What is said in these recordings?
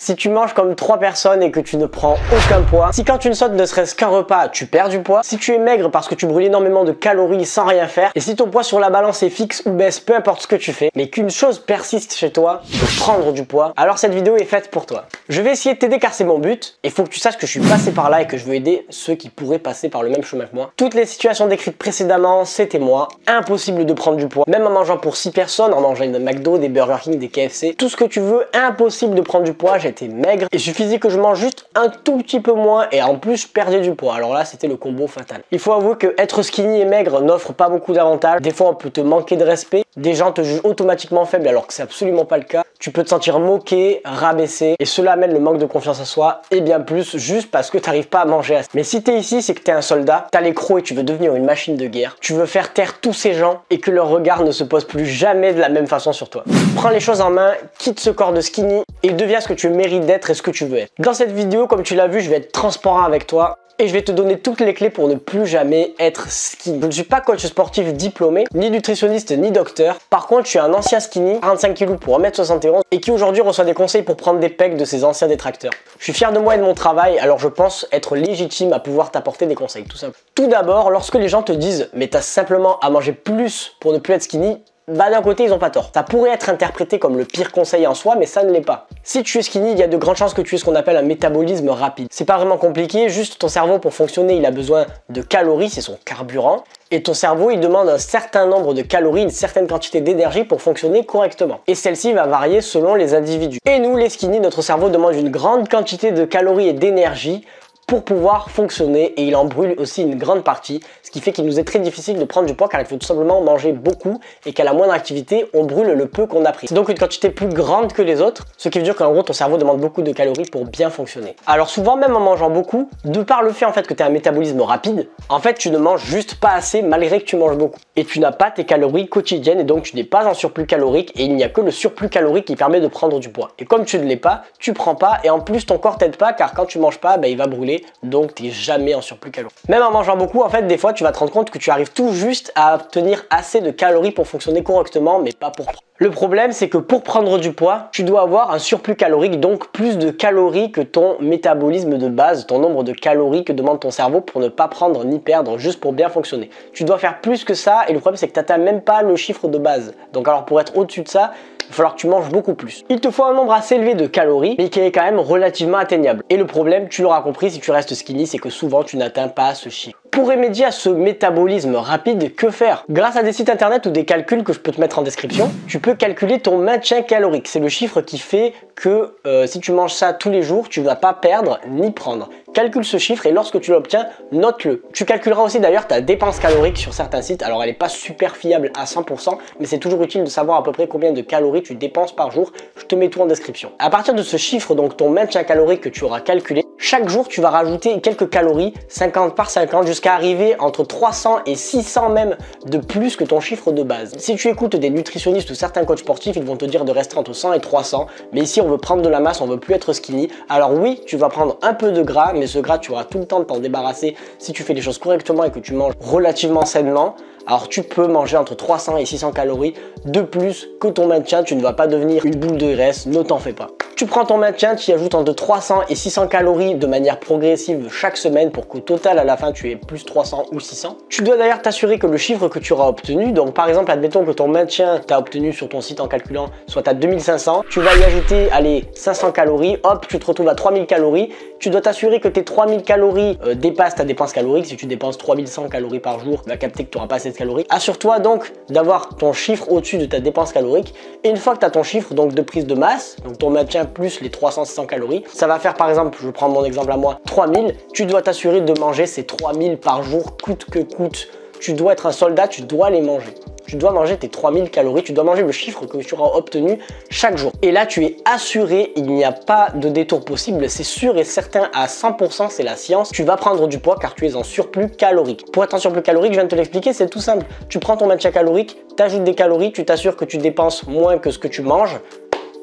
Si tu manges comme 3 personnes et que tu ne prends aucun poids, si quand tu ne sautes ne serait-ce qu'un repas, tu perds du poids, si tu es maigre parce que tu brûles énormément de calories sans rien faire, et si ton poids sur la balance est fixe ou baisse, peu importe ce que tu fais, mais qu'une chose persiste chez toi, de prendre du poids, alors cette vidéo est faite pour toi. Je vais essayer de t'aider car c'est mon but, et il faut que tu saches que je suis passé par là et que je veux aider ceux qui pourraient passer par le même chemin que moi. Toutes les situations décrites précédemment, c'était moi. Impossible de prendre du poids, même en mangeant pour 6 personnes, en mangeant des McDo, des Burger King, des KFC, tout ce que tu veux, impossible de prendre du poids, j'étais maigre. Il suffisait que je mange juste un tout petit peu moins et en plus je perdais du poids. Alors là c'était le combo fatal. Il faut avouer que être skinny et maigre n'offre pas beaucoup d'avantages. Des fois on peut te manquer de respect. Des gens te jugent automatiquement faible alors que c'est absolument pas le cas. Tu peux te sentir moqué, rabaissé et cela amène le manque de confiance en soi et bien plus juste parce que tu n'arrives pas à manger assez. Mais si tu es ici, c'est que tu es un soldat, tu as les crocs et tu veux devenir une machine de guerre. Tu veux faire taire tous ces gens et que leur regard ne se pose plus jamais de la même façon sur toi. Prends les choses en main, quitte ce corps de skinny et deviens ce que tu mérites d'être et ce que tu veux être. Dans cette vidéo, comme tu l'as vu, je vais être transparent avec toi. Et je vais te donner toutes les clés pour ne plus jamais être skinny. Je ne suis pas coach sportif diplômé, ni nutritionniste, ni docteur. Par contre, je suis un ancien skinny, 45 kg pour 1m71 et qui aujourd'hui reçoit des conseils pour prendre des pecs de ses anciens détracteurs. Je suis fier de moi et de mon travail, alors je pense être légitime à pouvoir t'apporter des conseils, tout simplement. Tout d'abord, lorsque les gens te disent « mais t'as simplement à manger plus pour ne plus être skinny », bah d'un côté ils ont pas tort. Ça pourrait être interprété comme le pire conseil en soi, mais ça ne l'est pas. Si tu es skinny, il y a de grandes chances que tu aies ce qu'on appelle un métabolisme rapide. C'est pas vraiment compliqué, juste ton cerveau pour fonctionner il a besoin de calories, c'est son carburant. Et ton cerveau il demande un certain nombre de calories, une certaine quantité d'énergie pour fonctionner correctement. Et celle-ci va varier selon les individus. Et nous les skinny, notre cerveau demande une grande quantité de calories et d'énergie pour pouvoir fonctionner et il en brûle aussi une grande partie, ce qui fait qu'il nous est très difficile de prendre du poids car il faut tout simplement manger beaucoup et qu'à la moindre activité, on brûle le peu qu'on a pris. C'est donc une quantité plus grande que les autres, ce qui veut dire qu'en gros ton cerveau demande beaucoup de calories pour bien fonctionner. Alors souvent même en mangeant beaucoup, de par le fait en fait que tu as un métabolisme rapide, en fait tu ne manges juste pas assez malgré que tu manges beaucoup. Et tu n'as pas tes calories quotidiennes et donc tu n'es pas en surplus calorique et il n'y a que le surplus calorique qui permet de prendre du poids. Et comme tu ne l'es pas, tu prends pas et en plus ton corps t'aide pas car quand tu manges pas, bah, il va brûler. Donc tu n'es jamais en surplus calorique. Même en mangeant beaucoup, en fait, des fois, tu vas te rendre compte que tu arrives tout juste à obtenir assez de calories pour fonctionner correctement, mais pas pour prendre. Le problème, c'est que pour prendre du poids, tu dois avoir un surplus calorique, donc plus de calories que ton métabolisme de base, ton nombre de calories que demande ton cerveau pour ne pas prendre ni perdre, juste pour bien fonctionner. Tu dois faire plus que ça et le problème, c'est que tu n'atteins même pas le chiffre de base. Donc alors pour être au-dessus de ça, il va falloir que tu manges beaucoup plus. Il te faut un nombre assez élevé de calories, mais qui est quand même relativement atteignable. Et le problème, tu l'auras compris si tu restes skinny, c'est que souvent tu n'atteins pas ce chiffre. Pour remédier à ce métabolisme rapide, que faire? Grâce à des sites internet ou des calculs que je peux te mettre en description, tu peux calculer ton maintien calorique. C'est le chiffre qui fait que si tu manges ça tous les jours, tu ne vas pas perdre ni prendre. Calcule ce chiffre et lorsque tu l'obtiens, note-le. Tu calculeras aussi d'ailleurs ta dépense calorique sur certains sites. Alors elle n'est pas super fiable à 100%, mais c'est toujours utile de savoir à peu près combien de calories tu dépenses par jour. Je te mets tout en description. À partir de ce chiffre, donc ton maintien calorique que tu auras calculé, chaque jour tu vas rajouter quelques calories, 50 par 50, jusqu'à arriver entre 300 et 600 même de plus que ton chiffre de base. Si tu écoutes des nutritionnistes ou certains coachs sportifs, ils vont te dire de rester entre 100 et 300. Mais ici on veut prendre de la masse, on veut plus être skinny. Alors oui, tu vas prendre un peu de gras, mais ce gras tu auras tout le temps de t'en débarrasser si tu fais les choses correctement et que tu manges relativement sainement. Alors tu peux manger entre 300 et 600 calories de plus que ton maintien, tu ne vas pas devenir une boule de graisse, ne t'en fais pas. Tu prends ton maintien, tu y ajoutes entre 300 et 600 calories de manière progressive chaque semaine pour qu'au total à la fin tu aies plus 300 ou 600. Tu dois d'ailleurs t'assurer que le chiffre que tu auras obtenu, donc par exemple admettons que ton maintien tu as obtenu sur ton site en calculant soit à 2500, tu vas y ajouter allez 500 calories, hop tu te retrouves à 3000 calories. Tu dois t'assurer que tes 3000 calories dépassent ta dépense calorique. Si tu dépenses 3100 calories par jour, tu vas capter que tu n'auras pas assez de calories. Assure-toi donc d'avoir ton chiffre au-dessus de ta dépense calorique. Et une fois que tu as ton chiffre donc de prise de masse, donc ton maintien plus les 300-600 calories, ça va faire par exemple, je vais prendre mon exemple à moi, 3000. Tu dois t'assurer de manger ces 3000 par jour coûte que coûte. Tu dois être un soldat, tu dois les manger. Tu dois manger tes 3000 calories, tu dois manger le chiffre que tu auras obtenu chaque jour. Et là, tu es assuré, il n'y a pas de détour possible, c'est sûr et certain à 100%, c'est la science. Tu vas prendre du poids car tu es en surplus calorique. Pour être en surplus calorique, je viens de te l'expliquer, c'est tout simple. Tu prends ton maintien calorique, tu ajoutes des calories, tu t'assures que tu dépenses moins que ce que tu manges.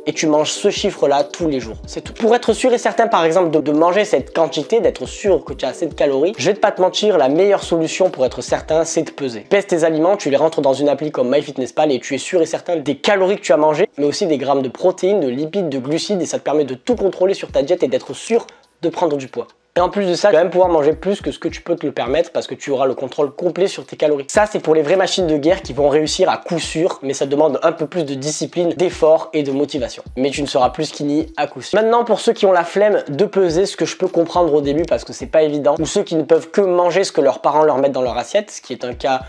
et tu manges ce chiffre-là tous les jours. C'est tout. Pour être sûr et certain, par exemple, de manger cette quantité, d'être sûr que tu as assez de calories, je vais pas te mentir, la meilleure solution pour être certain, c'est de peser. Pèse tes aliments, tu les rentres dans une appli comme MyFitnessPal et tu es sûr et certain des calories que tu as mangées, mais aussi des grammes de protéines, de lipides, de glucides, et ça te permet de tout contrôler sur ta diète et d'être sûr de prendre du poids. Et en plus de ça, tu vas même pouvoir manger plus que ce que tu peux te le permettre parce que tu auras le contrôle complet sur tes calories. Ça, c'est pour les vraies machines de guerre qui vont réussir à coup sûr, mais ça demande un peu plus de discipline, d'effort et de motivation. Mais tu ne seras plus skinny à coup sûr. Maintenant, pour ceux qui ont la flemme de peser, ce que je peux comprendre au début parce que c'est pas évident, ou ceux qui ne peuvent que manger ce que leurs parents leur mettent dans leur assiette, ce qui est un cas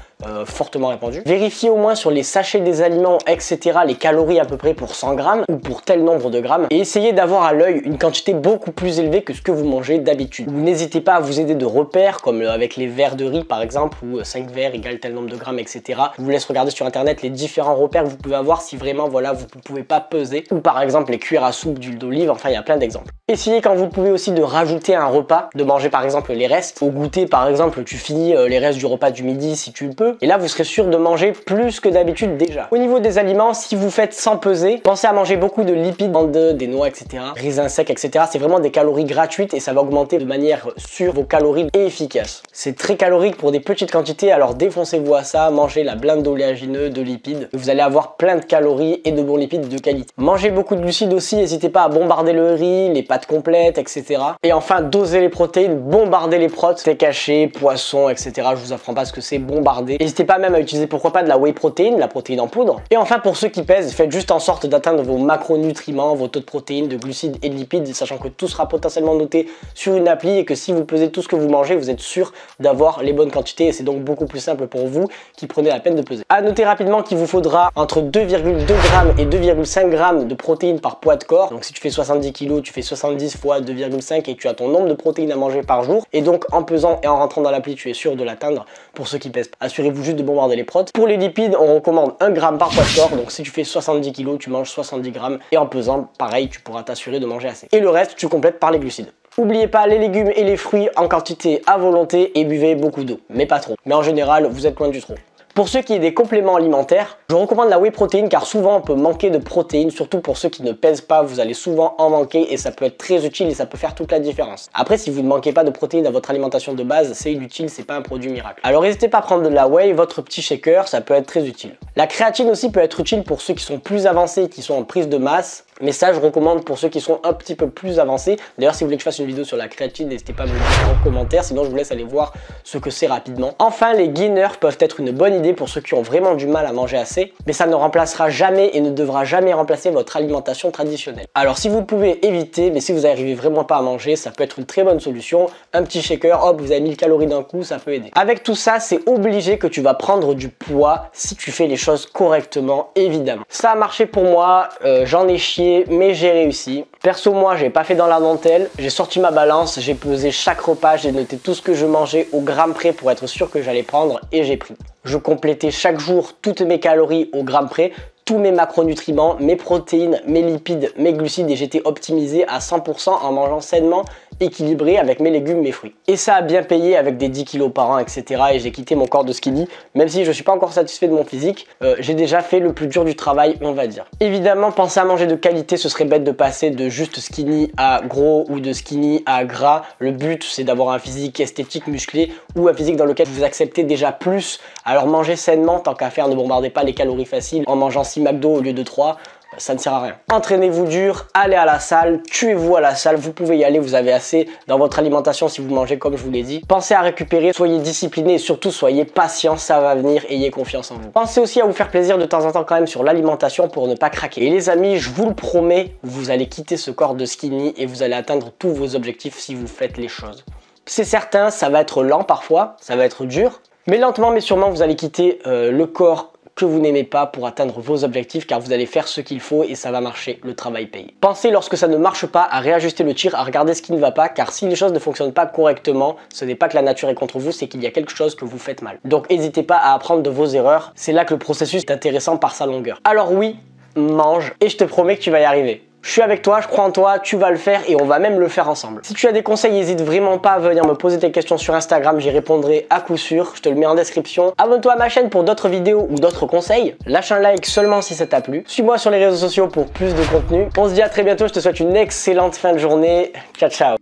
fortement répandu. Vérifiez au moins sur les sachets des aliments, etc. les calories à peu près pour 100 grammes ou pour tel nombre de grammes et essayez d'avoir à l'œil une quantité beaucoup plus élevée que ce que vous mangez d'habitude. N'hésitez pas à vous aider de repères comme avec les verres de riz par exemple où 5 verres égale tel nombre de grammes, etc. Je vous laisse regarder sur internet les différents repères que vous pouvez avoir si vraiment voilà vous ne pouvez pas peser, ou par exemple les cuillères à soupe d'huile d'olive, enfin il y a plein d'exemples. Essayez quand vous pouvez aussi de rajouter un repas, de manger par exemple les restes. Au goûter par exemple tu finis les restes du repas du midi si tu le peux, et là vous serez sûr de manger plus que d'habitude déjà. Au niveau des aliments, si vous faites sans peser, pensez à manger beaucoup de lipides, des noix, etc. raisins secs, etc. C'est vraiment des calories gratuites et ça va augmenter de manière sûre vos calories et efficace. C'est très calorique pour des petites quantités, alors défoncez-vous à ça, mangez la blinde d'oléagineux, de lipides. Vous allez avoir plein de calories et de bons lipides de qualité. Mangez beaucoup de glucides aussi, n'hésitez pas à bombarder le riz, les pâtes complètes, etc. Et enfin, dosez les protéines, bombardez les protes, steak haché, poisson, etc. Je vous apprends pas ce que c'est bombarder. N'hésitez pas même à utiliser pourquoi pas de la whey protéine, la protéine en poudre. Et enfin, pour ceux qui pèsent, faites juste en sorte d'atteindre vos macronutriments, vos taux de protéines, de glucides et de lipides, sachant que tout sera potentiellement noté sur une appli et que si vous pesez tout ce que vous mangez, vous êtes sûr d'avoir les bonnes quantités et c'est donc beaucoup plus simple pour vous qui prenez la peine de peser. À noter rapidement qu'il vous faudra entre 2,2 g et 2,5 g de protéines par poids de corps. Donc si tu fais 70 kg, tu fais 70 fois 2,5 et tu as ton nombre de protéines à manger par jour. Et donc en pesant et en rentrant dans l'appli, tu es sûr de l'atteindre pour ceux qui pèsent. Assurez-vous juste de bombarder les protes. Pour les lipides, on recommande 1 g par poids de corps. Donc si tu fais 70 kg, tu manges 70 g. Et en pesant, pareil, tu pourras t'assurer de manger assez. Et le reste, tu complètes par les glucides. N'oubliez pas les légumes et les fruits en quantité à volonté et buvez beaucoup d'eau, mais pas trop. Mais en général, vous êtes loin du trop. Pour ceux qui ont des compléments alimentaires, je recommande la whey protéine car souvent on peut manquer de protéines, surtout pour ceux qui ne pèsent pas, vous allez souvent en manquer et ça peut être très utile et ça peut faire toute la différence. Après, si vous ne manquez pas de protéines dans votre alimentation de base, c'est inutile, c'est pas un produit miracle. Alors n'hésitez pas à prendre de la whey, votre petit shaker, ça peut être très utile. La créatine aussi peut être utile pour ceux qui sont plus avancés, qui sont en prise de masse. Mais ça, je recommande pour ceux qui sont un petit peu plus avancés. D'ailleurs, si vous voulez que je fasse une vidéo sur la créatine, n'hésitez pas à me le dire en commentaire. Sinon, je vous laisse aller voir ce que c'est rapidement. Enfin, les gainers peuvent être une bonne idée pour ceux qui ont vraiment du mal à manger assez. Mais ça ne remplacera jamais et ne devra jamais remplacer votre alimentation traditionnelle. Alors, si vous pouvez éviter, mais si vous n'arrivez vraiment pas à manger, ça peut être une très bonne solution. Un petit shaker, hop, vous avez 1000 calories d'un coup, ça peut aider. Avec tout ça, c'est obligé que tu vas prendre du poids si tu fais les choses correctement, évidemment. Ça a marché pour moi, j'en ai chié. Mais j'ai réussi. Perso, moi, j'ai pas fait dans la dentelle. J'ai sorti ma balance, j'ai pesé chaque repas, j'ai noté tout ce que je mangeais au gramme près pour être sûr que j'allais prendre et j'ai pris. Je complétais chaque jour toutes mes calories au gramme près, tous mes macronutriments, mes protéines, mes lipides, mes glucides et j'étais optimisé à 100% en mangeant sainement, équilibré avec mes légumes, mes fruits. Et ça a bien payé avec des 10 kilos par an, etc. Et j'ai quitté mon corps de skinny. Même si je suis pas encore satisfait de mon physique, j'ai déjà fait le plus dur du travail, on va dire. Évidemment, pensez à manger de qualité, ce serait bête de passer de juste skinny à gros ou de skinny à gras. Le but, c'est d'avoir un physique esthétique, musclé ou un physique dans lequel vous acceptez déjà plus. Alors mangez sainement, tant qu'à faire, ne bombardez pas les calories faciles en mangeant 6 McDo au lieu de 3. Ça ne sert à rien. Entraînez-vous dur, allez à la salle, tuez-vous à la salle, vous pouvez y aller, vous avez assez dans votre alimentation si vous mangez comme je vous l'ai dit. Pensez à récupérer, soyez discipliné et surtout soyez patient, ça va venir, ayez confiance en vous. Pensez aussi à vous faire plaisir de temps en temps quand même sur l'alimentation pour ne pas craquer. Et les amis, je vous le promets, vous allez quitter ce corps de skinny et vous allez atteindre tous vos objectifs si vous faites les choses. C'est certain, ça va être lent parfois, ça va être dur, mais lentement mais sûrement vous allez quitter le corps que vous n'aimez pas pour atteindre vos objectifs car vous allez faire ce qu'il faut et ça va marcher, le travail paye. Pensez lorsque ça ne marche pas à réajuster le tir, à regarder ce qui ne va pas car si les choses ne fonctionnent pas correctement, ce n'est pas que la nature est contre vous, c'est qu'il y a quelque chose que vous faites mal. Donc n'hésitez pas à apprendre de vos erreurs, c'est là que le processus est intéressant par sa longueur. Alors oui, mange et je te promets que tu vas y arriver. Je suis avec toi, je crois en toi, tu vas le faire et on va même le faire ensemble. Si tu as des conseils, n'hésite vraiment pas à venir me poser tes questions sur Instagram, j'y répondrai à coup sûr, je te le mets en description. Abonne-toi à ma chaîne pour d'autres vidéos ou d'autres conseils. Lâche un like seulement si ça t'a plu. Suis-moi sur les réseaux sociaux pour plus de contenu. On se dit à très bientôt, je te souhaite une excellente fin de journée. Ciao ciao.